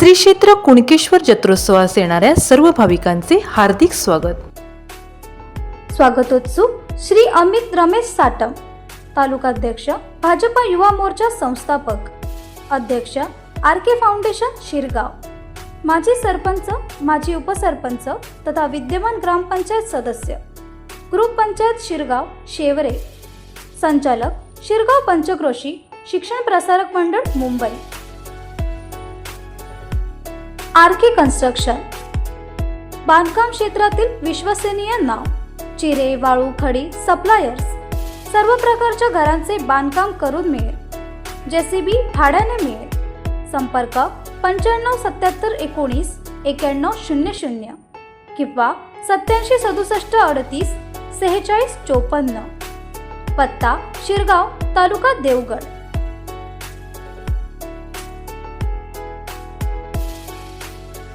श्री क्षेत्र कुणकेश्वर जत्रोत्सवास येणाऱ्या सर्व भाविकांचे हार्दिक स्वागत. स्वागतोत्सुक श्री अमित रमेश साटम, तालुकाध्यक्ष भाजपा युवा मोर्चा संस्थापक, अध्यक्ष आर.के. फाउंडेशन शिरगाव, माजी सरपंच, माजी उपसरपंच तथा विद्यमान ग्रामपंचायत सदस्य, ग्रुप पंचायत शिरगाव शेवरे, संचालक शिरगाव पंचक्रोशी शिक्षण प्रसारक मंडळ मुंबई. आर.के. कन्स्ट्रक्शन, बांधकाम क्षेत्रातील विश्वसनीय नाव, चिरे, वाळू, खडी सप्लायर्स, सर्व प्रकारच्या घरांचे बांधकाम करून मिळेल. जेसीबी भाड्याने मिळेल. संपर्क 957719 9100 किंवा 876738 4654. पत्ता शिरगाव, तालुका देवगड.